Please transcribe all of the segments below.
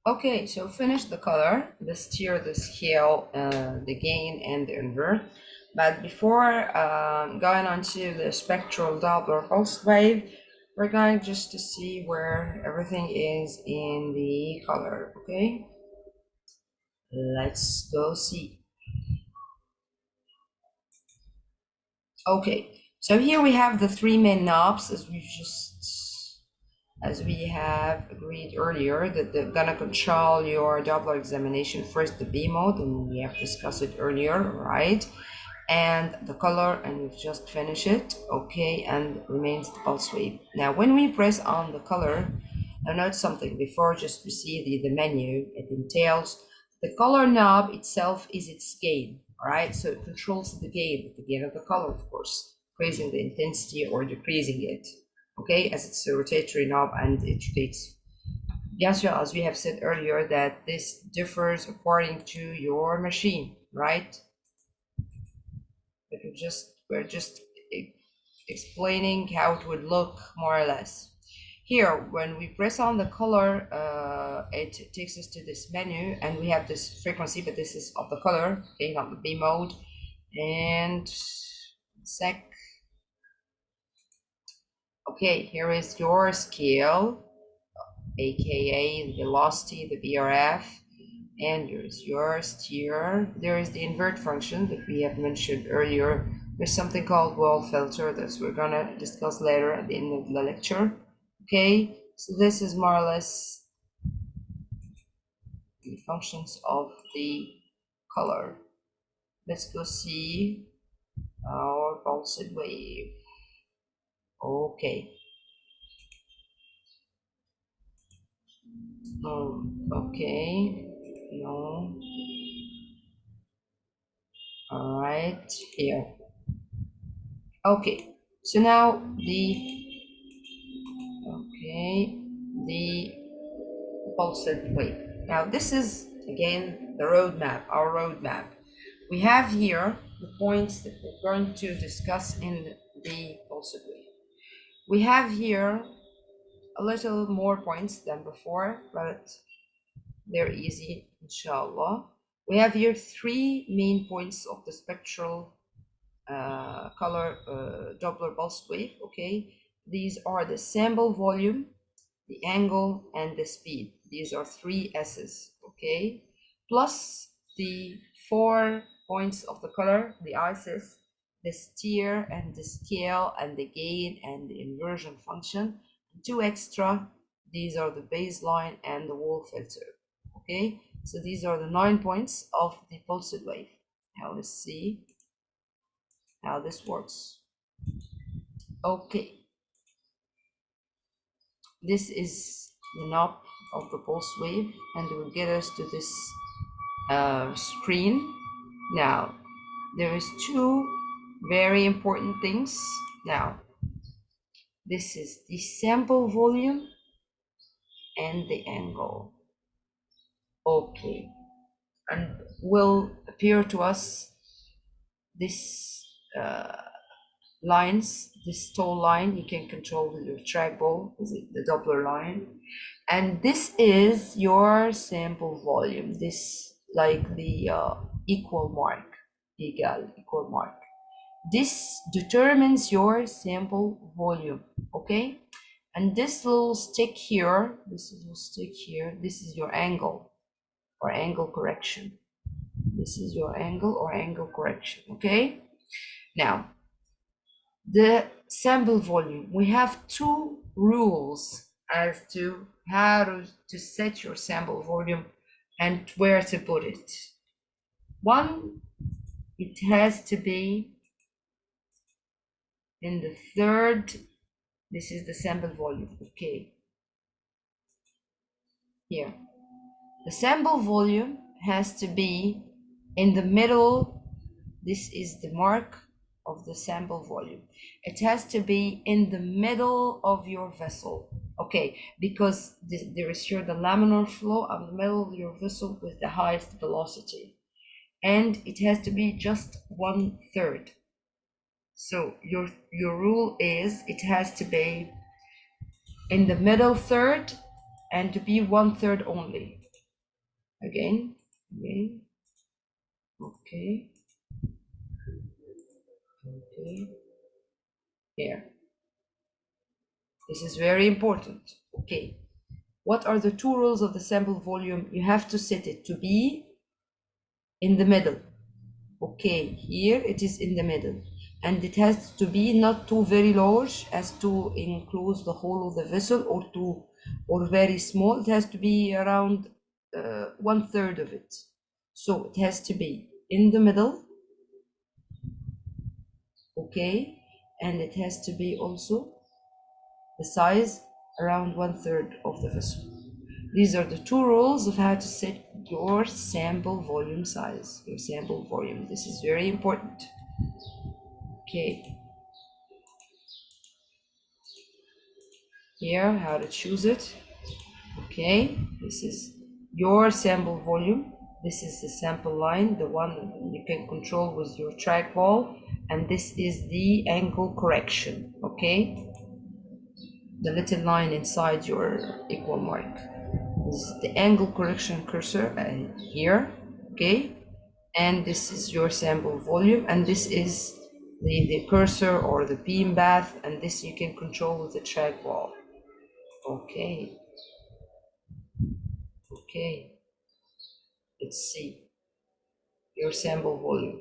Okay, so finish the color, the steer, the scale, the gain, and the invert. But before going on to the spectral Doppler pulse wave, we're going just to see where everything is in the color, okay? Let's go see. Okay, so here we have the three main knobs as we have agreed earlier, that they're gonna control your Doppler examination. First the B mode, and we have discussed it earlier, right? And the color, and we've just finished it, okay, and remains the pulse wave. Now when we press on the color, now note something before, just to see the menu. It entails the color knob itself is its gain, all right? So it controls the gain of the color, of course, raising the intensity or decreasing it, okay, as it's a rotatory knob and it rotates. Yes, yeah, as we have said earlier, that this differs according to your machine, right? But we're just explaining how it would look more or less. Here, when we press on the color, it takes us to this menu, and we have this frequency, but this is of the color, okay, not the B mode. And sec. Okay, here is your scale, aka the velocity, the VRF, and here's your steer. There is the invert function that we have mentioned earlier. There's something called wall filter that we're gonna discuss later at the end of the lecture. Okay, so this is more or less the functions of the color. Let's go see our pulsed wave. Okay. Okay. No. All right. Here. Okay. So now the pulsed wave. Now this is again the roadmap, our roadmap. We have here the points that we're going to discuss in the pulsed wave. We have here a little more points than before, but they're easy, inshallah. We have here three main points of the spectral color Doppler pulse wave, okay? These are the sample volume, the angle, and the speed. These are three S's, okay? Plus the 4 points of the color, the ISIS, the steer and the scale and the gain and the inversion function. 2 extra, these are the baseline and the wall filter, okay? So these are the 9 points of the pulsed wave. Now let's see how this works. Okay, this is the knob of the pulse wave, and it will get us to this screen. Now there is two very important things. Now this is the sample volume and the angle, okay, and will appear to us this lines, this tall line you can control with your trackball, is it the Doppler line? And this is your sample volume, this like the equal mark, equal mark. This determines your sample volume, okay? And this little stick here, this is your angle or angle correction. This is your angle or angle correction, okay? Now, the sample volume, we have two rules as to how to set your sample volume and where to put it. One, it has to be in the third. This is the sample volume, okay? Here, the sample volume has to be in the middle. This is the mark of the sample volume. It has to be in the middle of your vessel, okay? Because there is here the laminar flow of the middle of your vessel with the highest velocity, and it has to be just 1/3. So your rule is it has to be in the middle third and to be 1/3 only. Again, again. Okay, okay. Here. This is very important. Okay. What are the two rules of the sample volume? You have to set it to be in the middle. Okay, here it is in the middle. And it has to be not too very large as to enclose the whole of the vessel, or very small. It has to be around 1/3 of it. So it has to be in the middle, okay, and it has to be also the size around 1/3 of the vessel. These are the two rules of how to set your sample volume size, your sample volume. This is very important. Okay, here how to choose it. Okay, this is your sample volume. This is the sample line, the one you can control with your trackball, and this is the angle correction. Okay, the little line inside your equal mark. This is the angle correction cursor here. Okay, and this is your sample volume, and this is the cursor or the beam path, and this you can control with the trackball. Okay, okay, let's see your sample volume.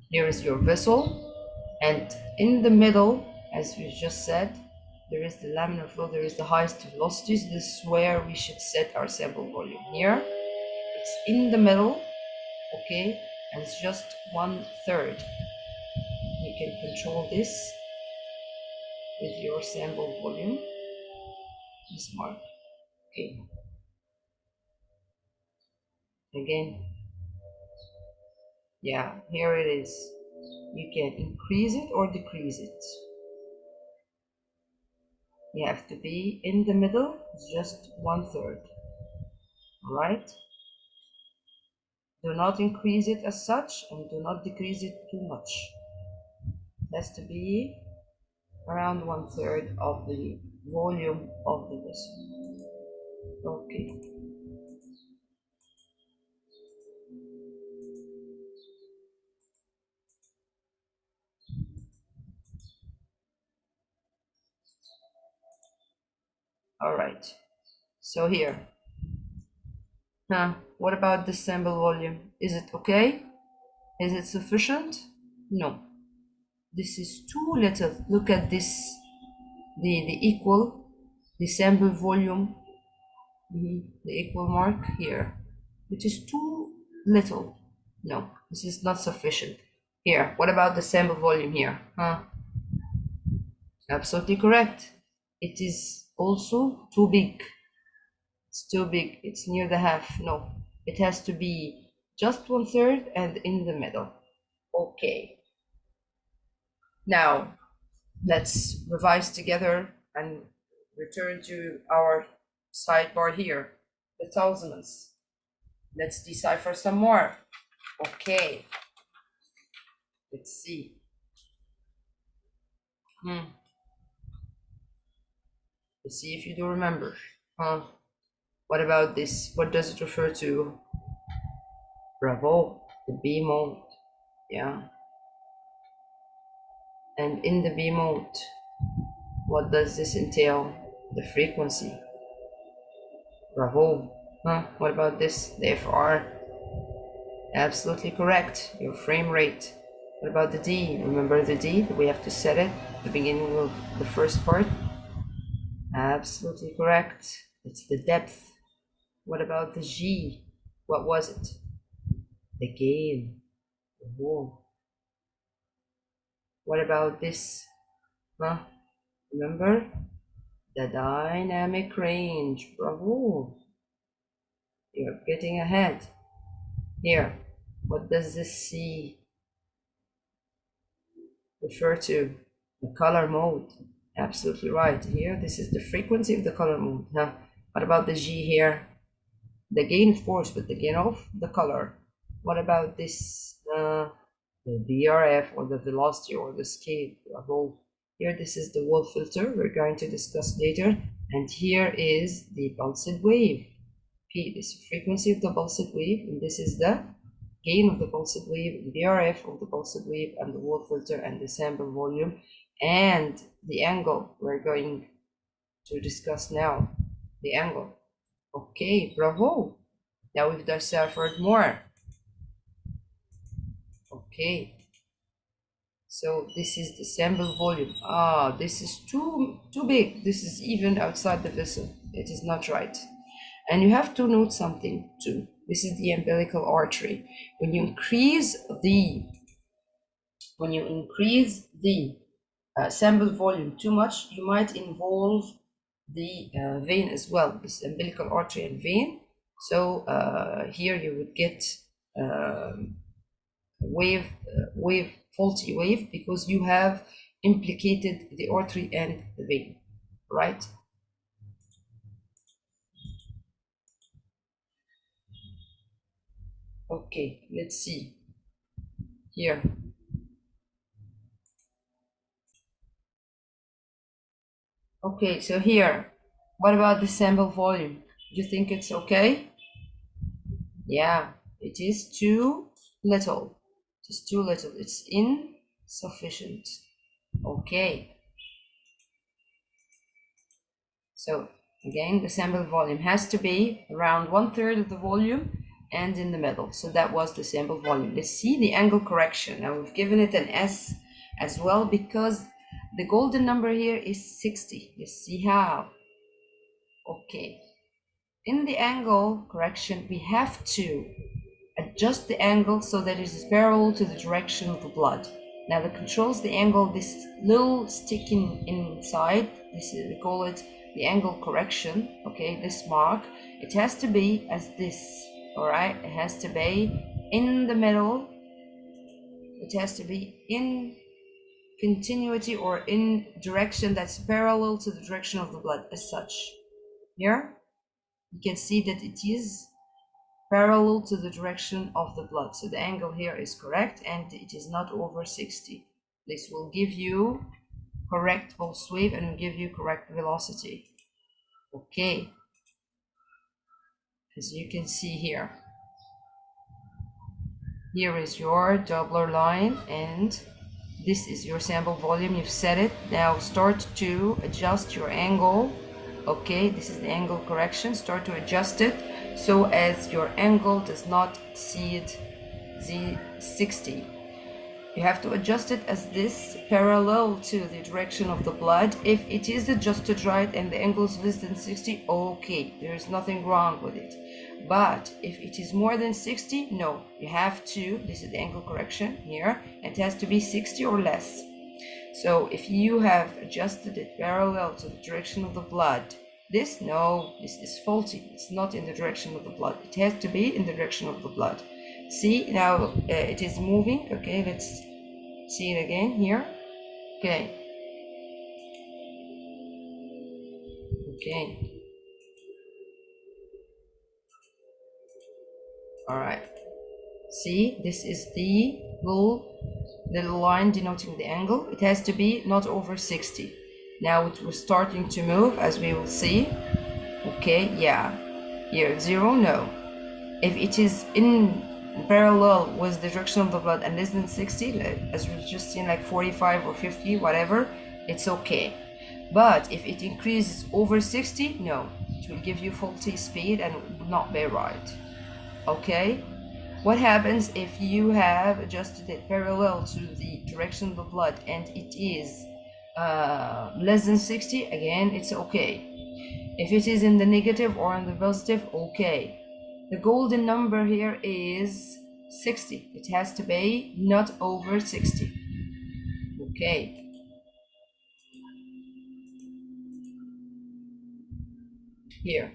Here is your vessel, and in the middle, as we just said, there is the laminar flow, there is the highest velocities. This is where we should set our sample volume. Here it's in the middle, okay, and it's just 1/3. You can control this with your sample volume, this mark. Okay, again, yeah, here it is. You can increase it or decrease it. You have to be in the middle, just 1/3. Right? Do not increase it as such, and do not decrease it too much. It has to be around 1/3 of the volume of the vessel. Okay. All right. So here. What about the sample volume? Is it okay? Is it sufficient? No. This is too little. Look at this. The equal, the sample volume, the equal mark here. It is too little. No, this is not sufficient. Here, what about the sample volume here? Absolutely correct. It is also too big. It's too big. It's near the half. No, it has to be just 1/3 and in the middle. Okay. Now, let's revise together and return to our sidebar here, the thousandths. Let's decipher some more. Okay, let's see. Let's see if you do remember. What about this? What does it refer to? Bravo, the B mode. Yeah. And in the B mode, what does this entail? The frequency. Bravo. What about this? The FR. Absolutely correct. Your frame rate. What about the D? Remember the D? We have to set it at the beginning of the first part. Absolutely correct. It's the depth. What about the G? What was it? The gain. Bravo. What about this? Remember? The dynamic range. Bravo. You're getting ahead. Here, what does this C refer to? The color mode. Absolutely right. Here, this is the frequency of the color mode. What about the G here? The gain, of course, but the gain of the color. What about this? The VRF or the velocity or the scale. Bravo. Here, this is the wall filter we're going to discuss later. And here is the pulsed wave. P, this is frequency of the pulsed wave, and this is the gain of the pulsed wave, the RF of the pulsed wave, and the wall filter, and the sample volume, and the angle we're going to discuss now, the angle. Okay, bravo. Now we've deciphered more. Okay, so this is the sample volume. Ah, this is too big. This is even outside the vessel. It is not right. And you have to note something too. This is the umbilical artery. When you increase the sample volume too much, you might involve the vein as well, this umbilical artery and vein. So here you would get faulty wave, because you have implicated the artery and the vein, right? Okay, let's see here. Okay, so here, what about the sample volume? Do you think it's okay? Yeah, it is too little. It is too little. It's insufficient. Okay. So again, the sample volume has to be around 1/3 of the volume and in the middle. So that was the sample volume. Let's see the angle correction. Now we've given it an S as well, because the golden number here is 60. You see how? Okay. In the angle correction, we have to adjust the angle so that it is parallel to the direction of the blood. Now that controls the angle, this little sticking inside, this is, we call it the angle correction, okay, this mark, it has to be as this, all right? It has to be in the middle. It has to be in continuity or in direction that's parallel to the direction of the blood as such. Here, you can see that it is parallel to the direction of the blood. So the angle here is correct, and it is not over 60. This will give you correct pulse wave and will give you correct velocity. Okay, as you can see here. Here is your Doppler line, and this is your sample volume. You've set it. Now start to adjust your angle. Okay, this is the angle correction. Start to adjust it so as your angle does not exceed the 60. You have to adjust it as this, parallel to the direction of the blood. If it is adjusted right and the angle is less than 60, okay, there is nothing wrong with it. But if it is more than 60, no, you have to, this is the angle correction here, it has to be 60 or less. So if you have adjusted it parallel to the direction of the blood, this is faulty. It's not in the direction of the blood. It has to be in the direction of the blood. See, now it is moving. Okay, let's see it again here. Okay. Okay. All right. See, this is the little line denoting the angle. It has to be not over 60. Now it was starting to move, as we will see. Okay, yeah. Here, 0, no. If it is in parallel with the direction of the blood and less than 60, as we've just seen, like 45 or 50, whatever, it's okay. But if it increases over 60, no, it will give you faulty speed and will not be right. Okay? What happens if you have adjusted it parallel to the direction of the blood and it is less than 60? Again, it's okay. If it is in the negative or in the positive, okay. The golden number here is 60. It has to be not over 60. Okay. Here.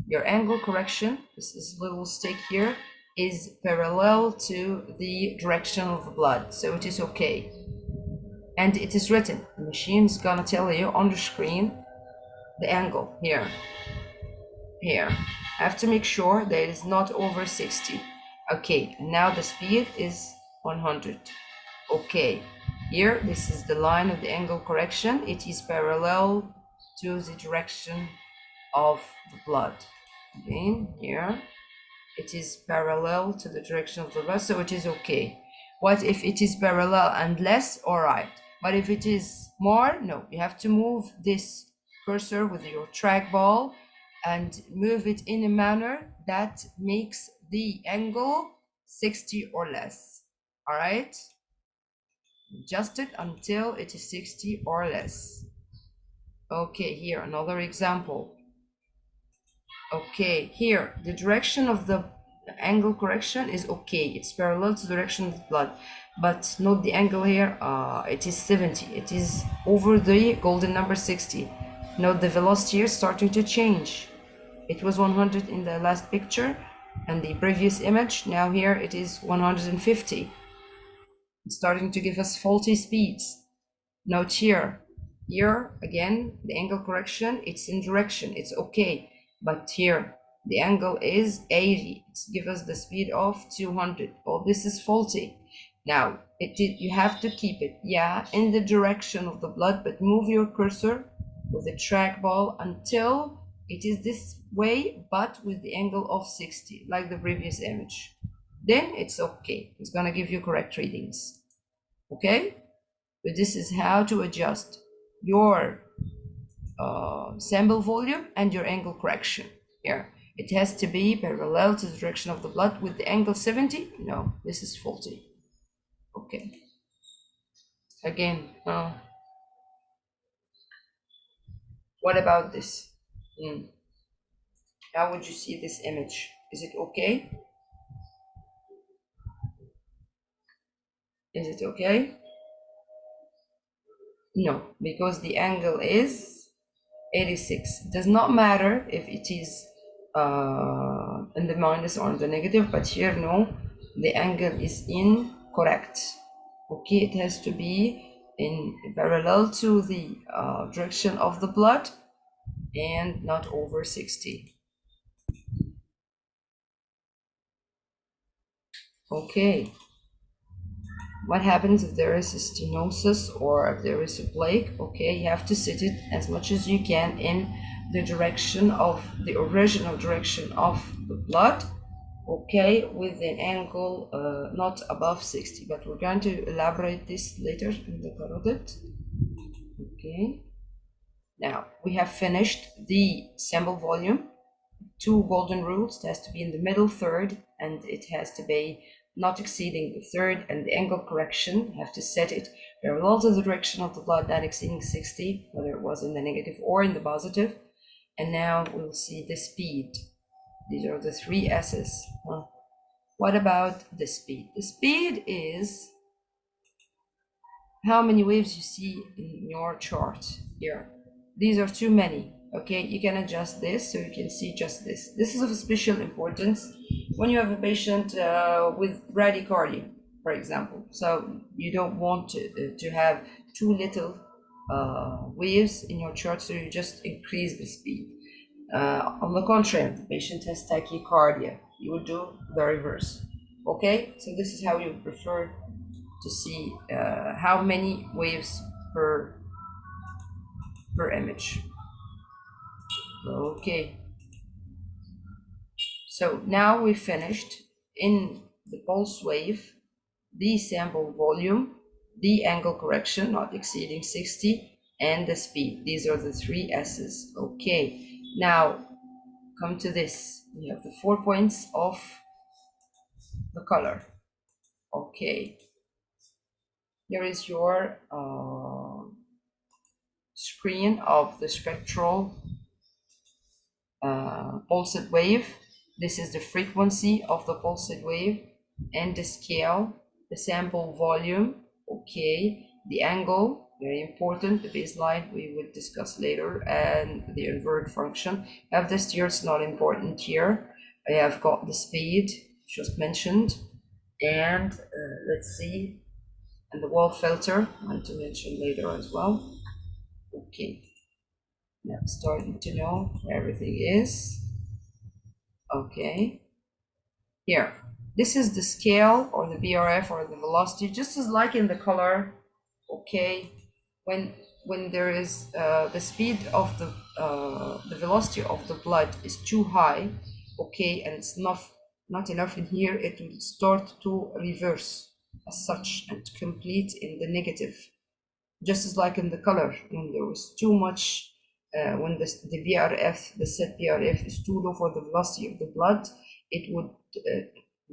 Your angle correction, this is little stick here, is parallel to the direction of the blood. So it is okay. And it is written. The machine is gonna tell you on the screen the angle here. Here. I have to make sure that it is not over 60. Okay, now the speed is 100. Okay, here this is the line of the angle correction. It is parallel to the direction of the blood. Again, here, it is parallel to the direction of the bus, so it is okay. What if it is parallel and less? All right. But if it is more, no, you have to move this cursor with your trackball and move it in a manner that makes the angle 60 or less. All right. Adjust it until it is 60 or less. Okay, here, another example. Okay, here, the direction of the angle correction is okay. It's parallel to the direction of the blood, but note the angle here, it is 70. It is over the golden number 60. Note the velocity here starting to change. It was 100 in the last picture and the previous image. Now here it is 150. It's starting to give us faulty speeds. Note here again, the angle correction, it's in direction, it's okay. But here, the angle is 80. It's give us the speed of 200. Oh, this is faulty. Now, you have to keep it, yeah, in the direction of the blood, but move your cursor with the trackball until it is this way, but with the angle of 60, like the previous image. Then it's okay. It's gonna give you correct readings. Okay? But this is how to adjust your sample volume and your angle correction. Here, it has to be parallel to the direction of the blood with the angle 70. No, this is faulty. Okay. Again, what about this? How would you see this image? Is it okay? Is it okay? No, because the angle is 86. It does not matter if it is in the minus or in the negative, but here no, the angle is incorrect. Okay, it has to be in parallel to the direction of the blood and not over 60. Okay, what happens if there is a stenosis or if there is a plaque? Okay, you have to sit it as much as you can in the direction of the original direction of the blood, okay, with an angle not above 60, but we're going to elaborate this later in the carotid. Okay, now we have finished the sample volume. Two golden rules. It has to be in the middle third and it has to be not exceeding the third, and the angle correction, you have to set it parallel to the direction of the blood, not exceeding 60, whether it was in the negative or in the positive. And now we'll see the speed. These are the three S's. What about the speed? The speed is how many waves you see in your chart here. These are too many. Okay, you can adjust this so you can see just this. This is of special importance when you have a patient with bradycardia, for example. So you don't want to have too little waves in your chart, so you just increase the speed. On the contrary, if the patient has tachycardia, you will do the reverse. Okay, so this is how you prefer to see how many waves per image. Okay, so now we finished in the pulse wave, the sample volume, the angle correction not exceeding 60, and the speed. These are the three S's. Okay, now come to this. We have the 4 points of the color. Okay, here is your screen of the spectral pulsed wave. This is the frequency of the pulsed wave and the scale, the sample volume, okay, the angle, very important, the baseline we will discuss later, and the invert function. I have this here, it's not important here. I have got the speed, just mentioned, and let's see, and the wall filter, I want to mention later as well. Okay, now starting to know where everything is. Okay, here, this is the scale or the BRF or the velocity, just as like in the color. Okay, when when there is the speed of the velocity of the blood is too high, okay, and it's not enough in here, it will start to reverse as such and complete in the negative. Just as like in the color, when there was too much, when the BRF, the set BRF is too low for the velocity of the blood, it would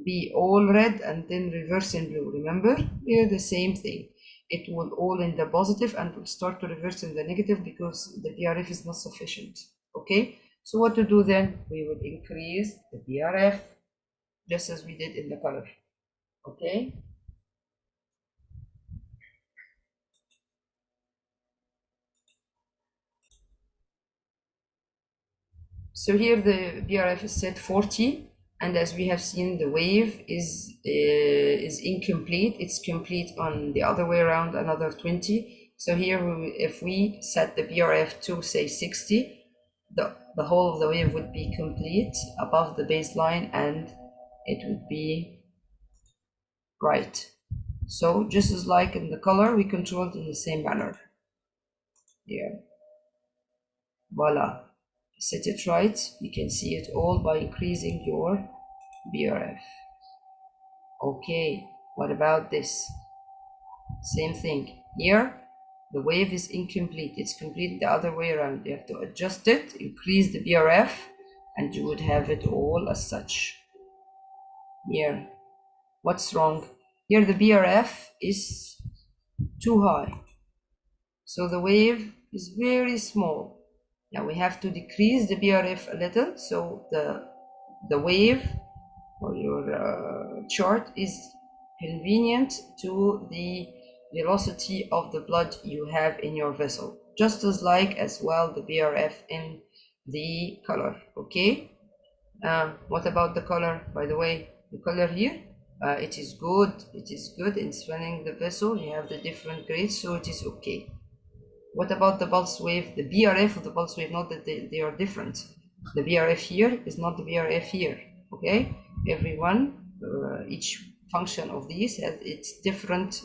be all red and then reverse in blue. Remember? Here the same thing. It will all in the positive and will start to reverse in the negative because the BRF is not sufficient. Okay? So what to do then? We will increase the BRF just as we did in the color. Okay? So here the BRF is set 40, and as we have seen, the wave is incomplete. It's complete on the other way around, another 20. So here, if we set the BRF to say 60, the whole of the wave would be complete above the baseline, and it would be right. So just as like in the color, we control it in the same manner. Here, voila. Set it right, you can see it all by increasing your BRF. Okay, what about this? Same thing. Here, the wave is incomplete. It's complete the other way around. You have to adjust it, increase the BRF, and you would have it all as such. Here, what's wrong? Here the BRF is too high. So the wave is very small. Now we have to decrease the BRF a little, so the wave or your chart is convenient to the velocity of the blood you have in your vessel, just as like as well the BRF in the color. Okay, what about the color? By the way, the color here, it is good in swelling the vessel. You have the different grades, so it is okay. What about the pulse wave? The BRF of the pulse wave, not that they are different. The BRF here is not the BRF here, okay? Each function of these has its different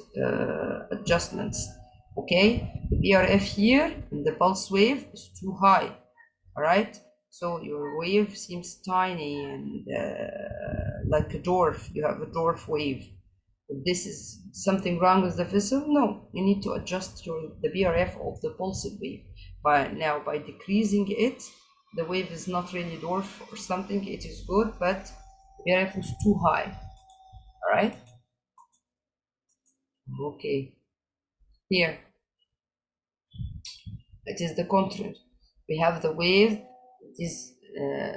adjustments, okay? The BRF here in the pulse wave is too high, all right? So your wave seems tiny and like a dwarf. You have a dwarf wave. If this is something wrong with the vessel, no, you need to adjust the BRF of the pulsed wave. By decreasing it, the wave is not really dwarf or something, it is good, but the BRF is too high. All right? Okay. Here, it is the contrary. We have the wave, it is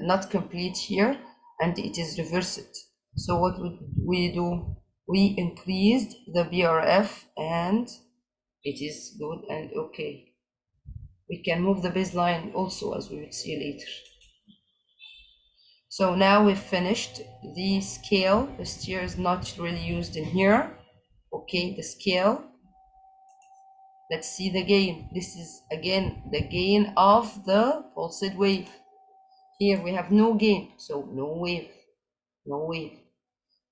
not complete here, and it is reversed. So what would we do? We increased the BRF and it is good and okay. We can move the baseline also, as we will see later. So now we've finished the scale. The steer is not really used in here. Okay, the scale. Let's see the gain. This is again the gain of the pulsed wave. Here we have no gain, so no wave, no wave.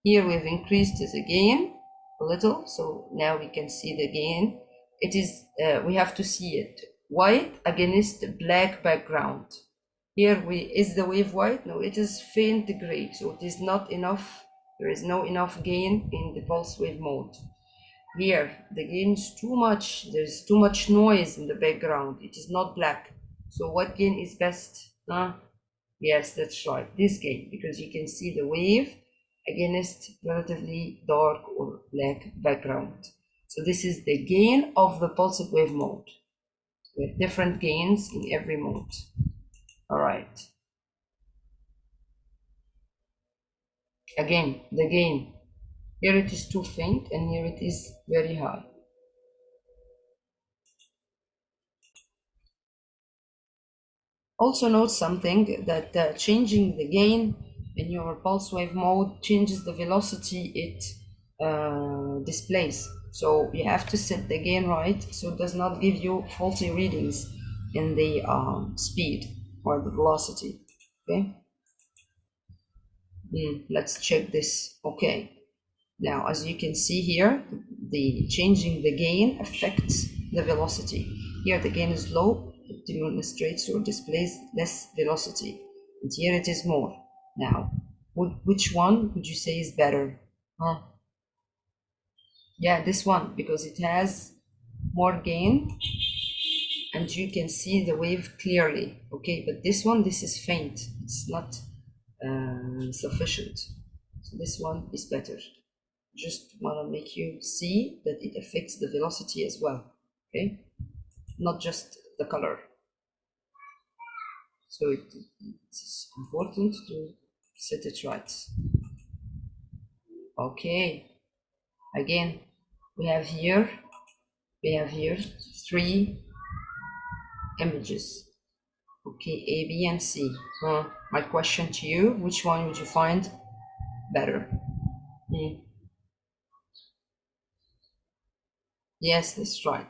Here we've increased the gain a little, so now we can see the gain. It is, we have to see it white against black background. Here is the wave white? No, it is faint gray, so it is not enough. There is no enough gain in the pulse wave mode. Here, the gain is too much. There's too much noise in the background. It is not black. So what gain is best? Yes, that's right, this gain, because you can see the wave against relatively dark or black background. So this is the gain of the pulsed wave mode. We have different gains in every mode. All right. Again, the gain. Here it is too faint and here it is very high. Also note something, that changing the gain in your pulse wave mode changes the velocity it displays. So you have to set the gain right so it does not give you faulty readings in the speed or the velocity. Okay, let's check this. Okay, now as you can see here, the changing the gain affects the velocity. Here the gain is low, it demonstrates or displays less velocity. And here it is more. Now, which one would you say is better? Huh? Yeah, this one, because it has more gain and you can see the wave clearly. Okay, but this one, this is faint. It's not sufficient. So this one is better. Just want to make you see that it affects the velocity as well. Okay, not just the color. So it's important to set it right. Okay, again, we have here three images. Okay, A, B, and C. My question to you, which one would you find better? Yes, that's right.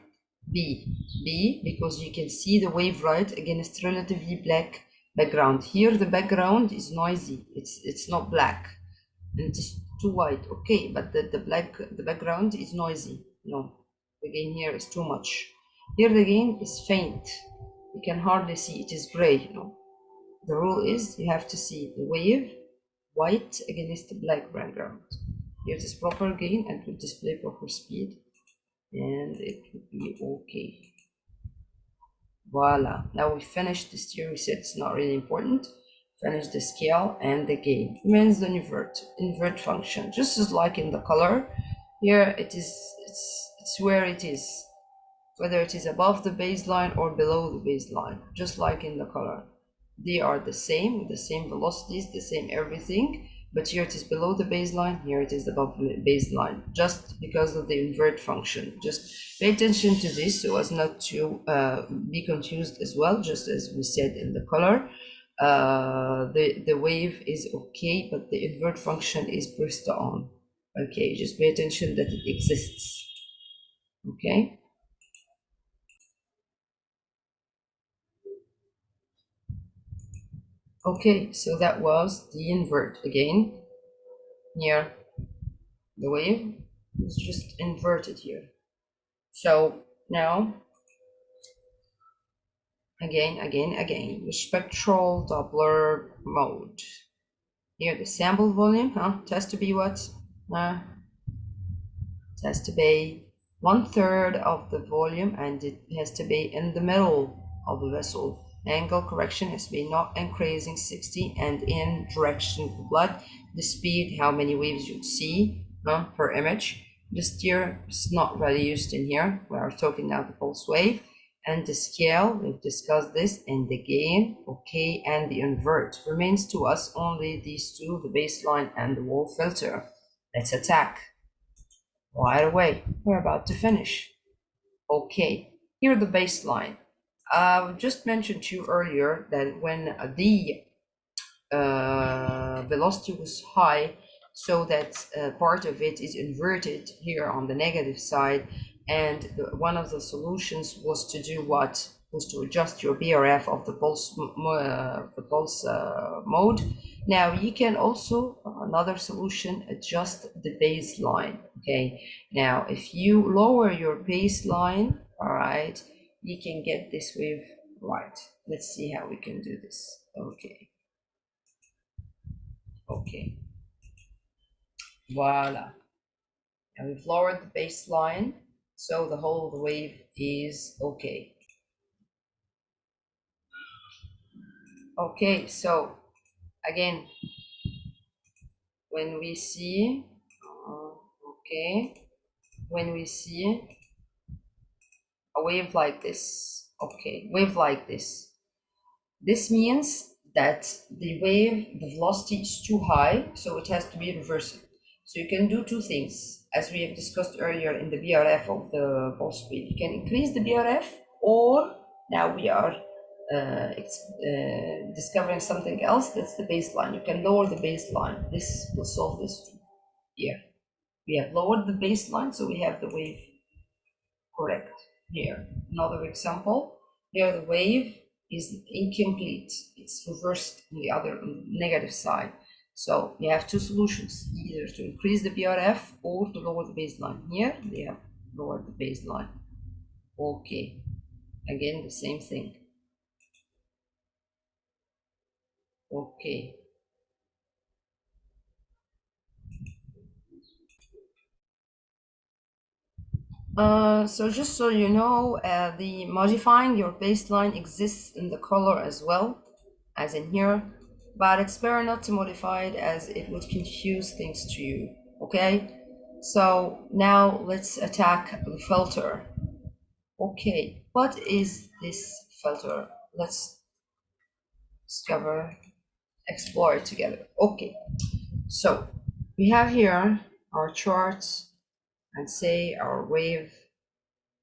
B, because you can see the wave right against relatively black background. Here the background is noisy. It's not black. And it's too white. Okay, but the background is noisy. No, the gain here is too much. Here the gain is faint. You can hardly see. It is gray, The rule is you have to see the wave white against the black background. Here it is proper gain and will display proper speed, and it will be okay. Voila. Now we finished the steering set. It's not really important. Finish the scale and the gain. Means the invert function. Just as like in the color, here it's where it is, whether it is above the baseline or below the baseline, just like in the color. They are the same velocities, the same everything, but here it is below the baseline, here it is above the baseline, just because of the invert function. Just pay attention to this so as not to be confused as well, just as we said in the color. The wave is okay, but the invert function is pressed on. Okay, just pay attention that it exists. Okay. Okay, so that was the invert again. Here, the wave is just inverted here. So now, again, the spectral Doppler mode. Here, the sample volume, it has to be what? It has to be 1/3 of the volume, and it has to be in the middle of the vessel. Angle correction has to be not increasing 60, and in direction of the blood, the speed, how many waves you see per image. The steer is not really used in here. We are talking now the pulse wave, and the scale, we've discussed this, and the gain, okay, and the invert. Remains to us only these two, the baseline and the wall filter. Let's attack. Right away, we're about to finish. Okay, here the baseline. I just mentioned to you earlier that when the velocity was high, so that part of it is inverted here on the negative side, and one of the solutions was to do what? Was to adjust your BRF of the pulse mode. Now you can also, another solution, adjust the baseline. Okay, now if you lower your baseline, all right, you can get this wave right. Let's see how we can do this. Okay, voila. And we've lowered the baseline, so the whole of the wave is okay. Okay, so again, when we see, when we see a wave like this, this means that the velocity is too high, so it has to be reversed. So you can do two things, as we have discussed earlier in the BRF of the pulse speed. You can increase the BRF, or now we are discovering something else, that's the baseline. You can lower the baseline. This will solve this here. We have lowered the baseline, so we have the wave correct here. Another example, here the wave is incomplete. It's reversed on the other negative side. So you have two solutions, either to increase the BRF or to lower the baseline. Here they have lowered the baseline. Okay. Again, the same thing. Okay. So just so you know, the modifying your baseline exists in the color as well, as in here, but it's better not to modify it as it would confuse things to you, okay? So now let's attack the filter. Okay, what is this filter? Let's discover, explore it together. Okay, so we have here our charts and say our wave,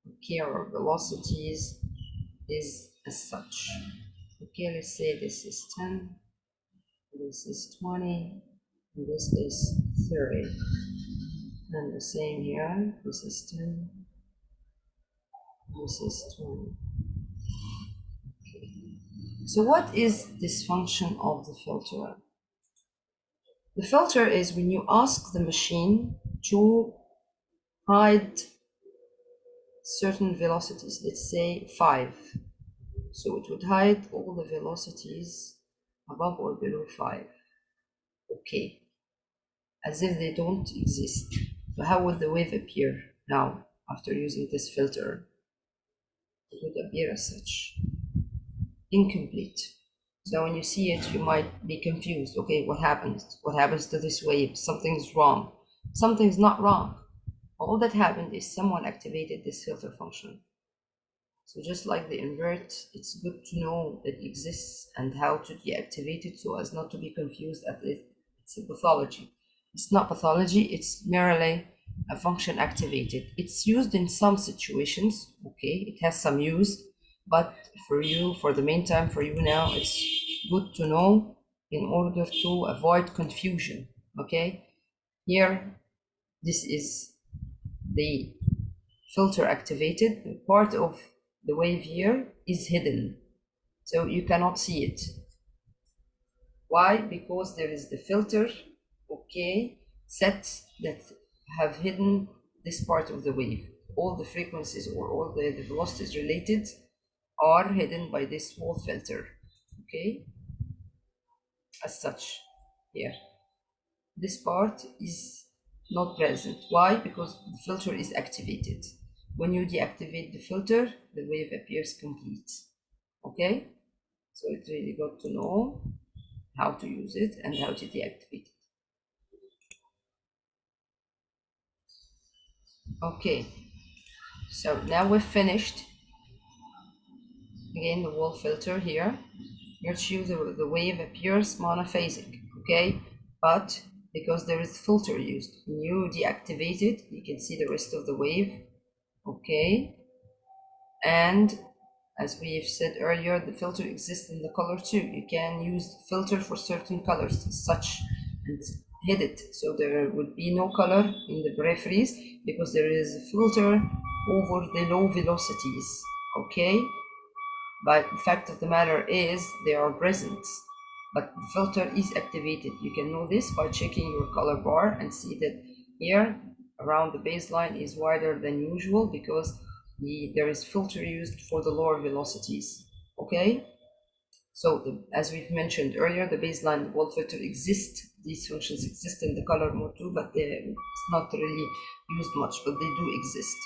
okay, our velocities is as such. Okay, let's say this is 10, this is 20, and this is 30. And the same here, this is 10, this is 20. Okay. So what is this function of the filter? The filter is when you ask the machine to hide certain velocities, let's say 5. So it would hide all the velocities above or below 5. Okay, as if they don't exist. So how would the wave appear now after using this filter? It would appear as such, incomplete. So when you see it, you might be confused. Okay, what happens? What happens to this wave? Something's wrong. Something's not wrong. All that happened is someone activated this filter function. So just like the invert, it's good to know that it exists and how to deactivate it so as not to be confused at it. It's a pathology. It's not pathology, it's merely a function activated. It's used in some situations, okay, it has some use, but for you, for the meantime, for you now, it's good to know in order to avoid confusion, okay? Here, this is the filter activated. The part of the wave here is hidden, so you cannot see it. Why? Because there is the filter, okay, sets that have hidden this part of the wave. All the frequencies or all the velocities related are hidden by this wall filter, okay, as such here. This part is not present. Why? Because the filter is activated. When you deactivate the filter, the wave appears complete. Okay? So it's really good to know how to use it and how to deactivate it. Okay, so now we've finished. Again, the wall filter here. Here you the wave appears monophasic, okay? But because there is filter used, when you deactivate it, you can see the rest of the wave, okay? And as we've said earlier, the filter exists in the color too. You can use filter for certain colors, such and hid it. So there would be no color in the peripheries because there is a filter over the low velocities. Okay, but the fact of the matter is they are present, but the filter is activated. You can know this by checking your color bar and see that here around the baseline is wider than usual because there is filter used for the lower velocities. Okay, so as we've mentioned earlier, the baseline wall filter exists. These functions exist in the color mode too, but it's not really used much, but they do exist.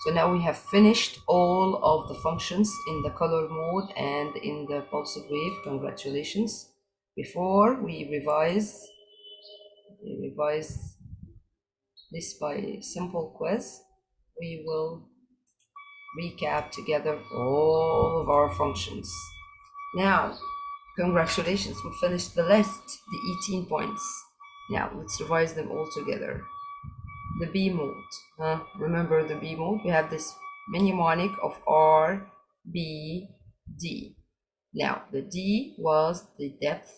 So now we have finished all of the functions in the color mode and in the pulsed wave. Congratulations. Before we revise this by simple quiz, we will recap together all of our functions. Now, congratulations, we finished the list, the 18 points. Now, let's revise them all together. The B mode, remember the B mode? We have this mnemonic of R, B, D. Now, the D was the depth.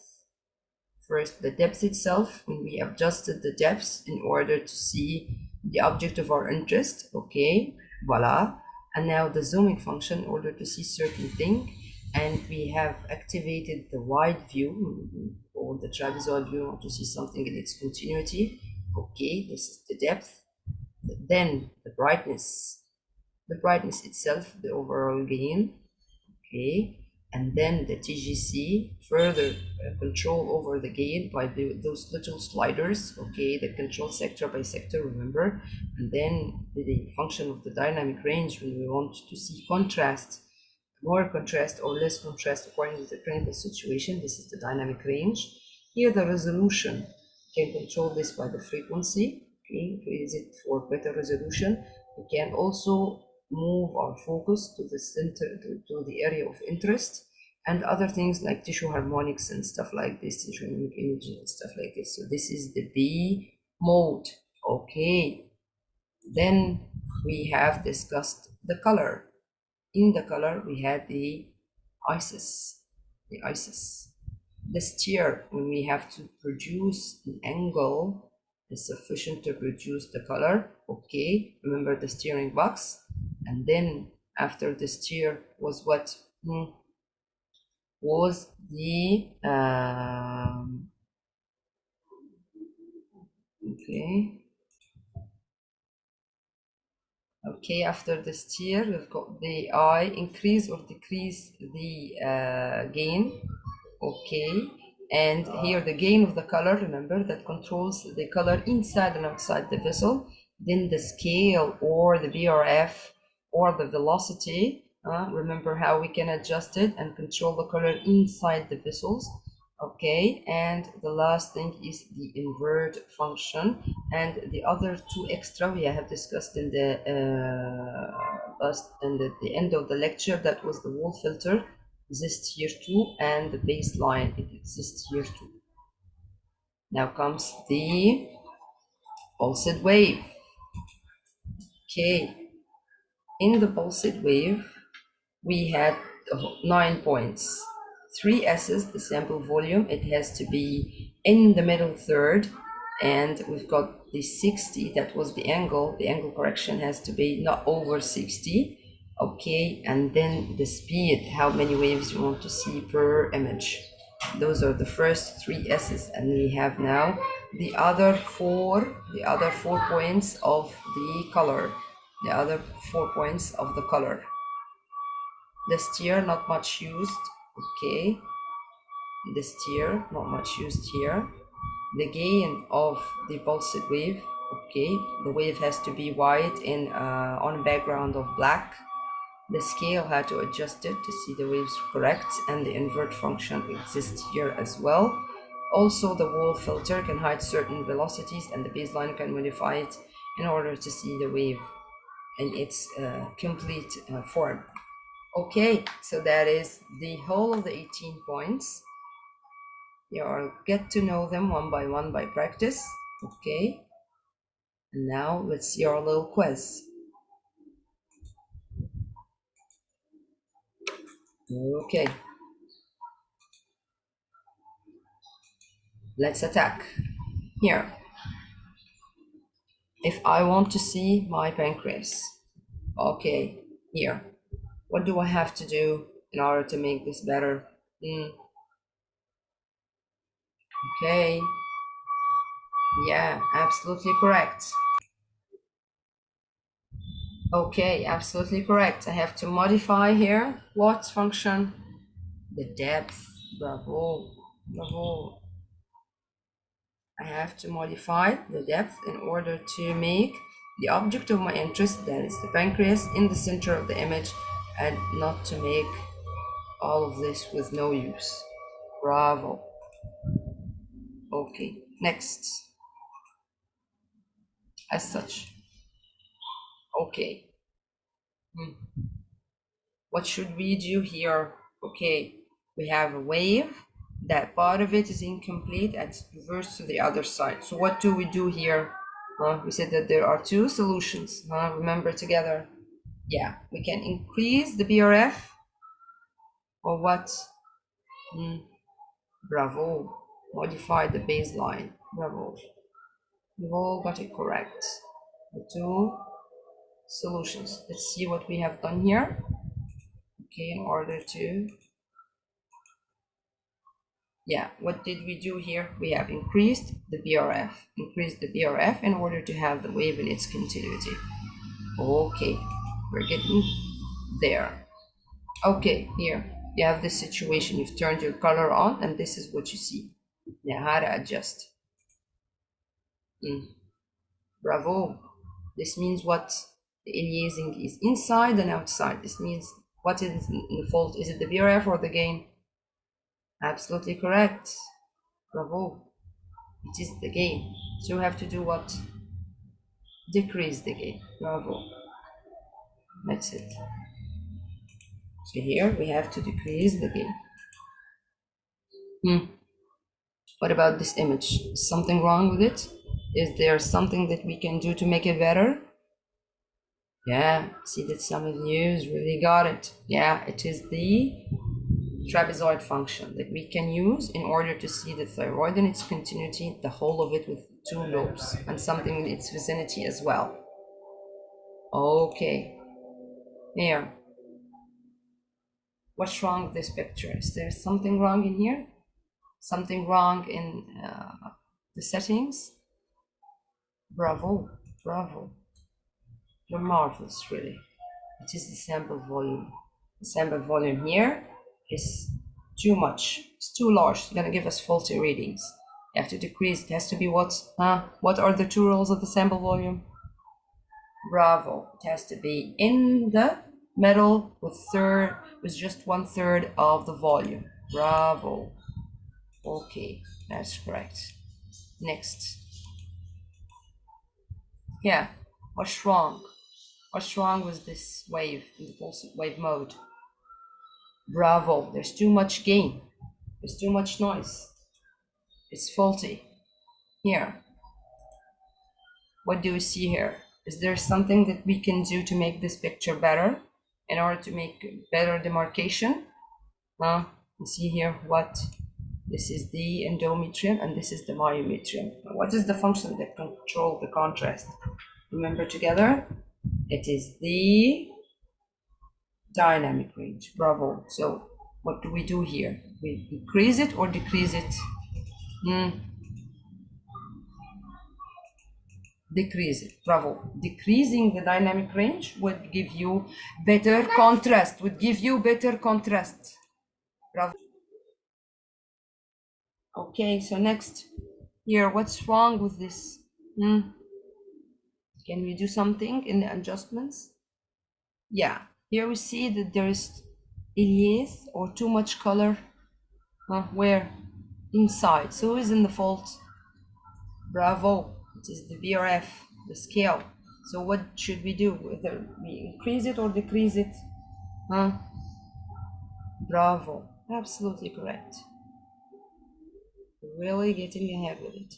First, the depth itself, when we adjusted the depths in order to see the object of our interest, okay, voila. And now the zooming function in order to see certain thing, and we have activated the wide view or the trapezoid view to see something in its continuity. Okay, this is the depth. Then the brightness itself, the overall gain, okay? And then the TGC further control over the gain by those little sliders, okay? The control sector by sector, remember? And then the function of the dynamic range when we want to see contrast, more contrast or less contrast according to the clinical situation. This is the dynamic range. Here the resolution, can control this by the frequency, okay? Increase it for better resolution. We can also move our focus to the center, to the area of interest, and other things like tissue harmonics and stuff like this, tissue imaging and stuff like this. So this is the B mode, okay? Then we have discussed the color. In the color, we had the ISIS, the ISIS. The steer, when we have to produce an angle is sufficient to produce the color, okay? Remember the steering box. And then after the steer was what? Was the, okay. Okay, after the steer, we've got the I, increase or decrease the gain, okay. And here the gain of the color, remember, that controls the color inside and outside the vessel. Then the scale or the BRF or the velocity, remember how we can adjust it and control the color inside the vessels, okay. And the last thing is the invert function, and the other two extra we have discussed in the last and at the end of the lecture. That was the wall filter exists here too, and the baseline, it exists here too. Now comes the pulsed wave. Okay, in the pulsed wave we had 9 points, 3 S's, the sample volume, it has to be in the middle third, and we've got the 60, that was the angle correction has to be not over 60, okay. And then the speed, how many waves you want to see per image. Those are the first 3 S's, and we have now the other four points of the color, the other 4 points of the color. The steer, not much used, okay. The steer, not much used here. The gain of the pulsed wave, okay. The wave has to be white in on a background of black. The scale had to adjust it to see the waves correct, and the invert function exists here as well. Also, the wall filter can hide certain velocities, and the baseline can modify it in order to see the wave in its complete form. Okay, so that is the whole of the 18 points. You'll get to know them one by one by practice. Okay, and now let's see our little quiz. Okay, let's attack. Here, if I want to see my pancreas, okay, here, what do I have to do in order to make this better? Okay, yeah, absolutely correct. Okay, absolutely correct. I have to modify here what function? The depth. Bravo, bravo. I have to modify the depth in order to make the object of my interest, that is the pancreas, in the center of the image, and not to make all of this with no use. Bravo. Okay, next. As such. Okay. What should we do here? Okay, we have a wave. That part of it is incomplete and it's reversed to the other side. So what do we do here? We said that there are two solutions. Remember together. Yeah, we can increase the BRF or what? Bravo. Modify the baseline. Bravo. We've all got it correct. The two solutions. Let's see what we have done here. Okay, in order to, yeah, what did we do here? We have increased the BRF in order to have the wave in its continuity. Okay, we're getting there. Okay, here you have this situation. You've turned your color on, and this is what you see. Now, how to adjust? Bravo. This means what the aliasing is inside and outside. This means what is in the fault. Is it the BRF or the gain? Absolutely correct. Bravo. It is the gain. So you have to do what? Decrease the gain. Bravo. That's it. So here we have to decrease the gain. What about this image? Is something wrong with it? Is there something that we can do to make it better? Yeah, see that some of you really got it. Yeah, it is the trapezoid function that we can use in order to see the thyroid in its continuity, the whole of it with two lobes, and something in its vicinity as well. Okay, here. What's wrong with this picture? Is there something wrong in here? Something wrong in the settings? Bravo, bravo. You're marvelous, really. It is the sample volume. The sample volume here is too much. It's too large. It's gonna give us faulty readings. You have to decrease. It has to be what? What are the two rules of the sample volume? Bravo. It has to be in the middle with just 1/3 of the volume. Bravo. Okay, that's correct. Next. Yeah. What's wrong? What's wrong with this wave in the pulse wave mode? Bravo. There's too much gain. There's too much noise. It's faulty. Here. What do we see here? Is there something that we can do to make this picture better in order to make better demarcation? You see here what? This is the endometrium and this is the myometrium. What is the function that controls the contrast? Remember together? It is the dynamic range. Bravo. So what do we do here? We increase it or decrease it? Decrease it. Bravo. Decreasing the dynamic range would give you better contrast, Bravo. Okay, so next here, what's wrong with this? Can we do something in the adjustments? Yeah, here we see that there is alias or too much color. Where? Inside. So who is in the fault? Bravo. It is the BRF, the scale. So what should we do? Whether we increase it or decrease it? Bravo. Absolutely correct. Really getting ahead with it.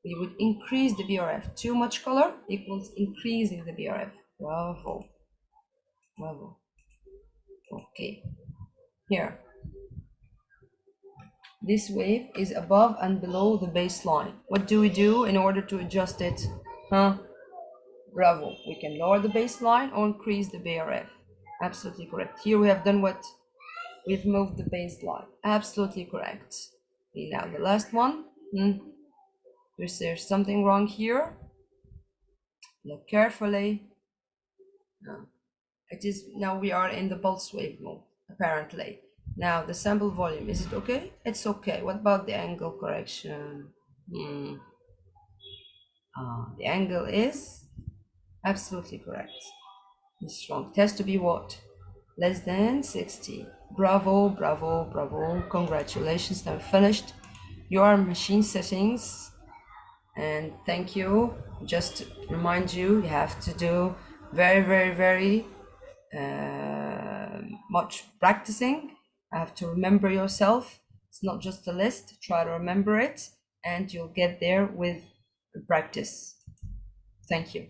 We would increase the BRF. Too much color equals increasing the BRF. Bravo. Bravo. Okay. Here. This wave is above and below the baseline. What do we do in order to adjust it? Bravo. We can lower the baseline or increase the BRF. Absolutely correct. Here we have done what? We've moved the baseline. Absolutely correct. Okay, now the last one. Is there something wrong here? Look carefully. No. It is now we are in the pulse wave mode, apparently. Now the sample volume, is it okay? It's okay. What about the angle correction? The angle is absolutely correct. It's wrong. It has to be what? Less than 60. Bravo, bravo, bravo. Congratulations. Now finished your machine settings. And thank you. Just to remind you, you have to do very much practicing. I have to remember yourself. It's not just a list. Try to remember it and you'll get there with practice. Thank you.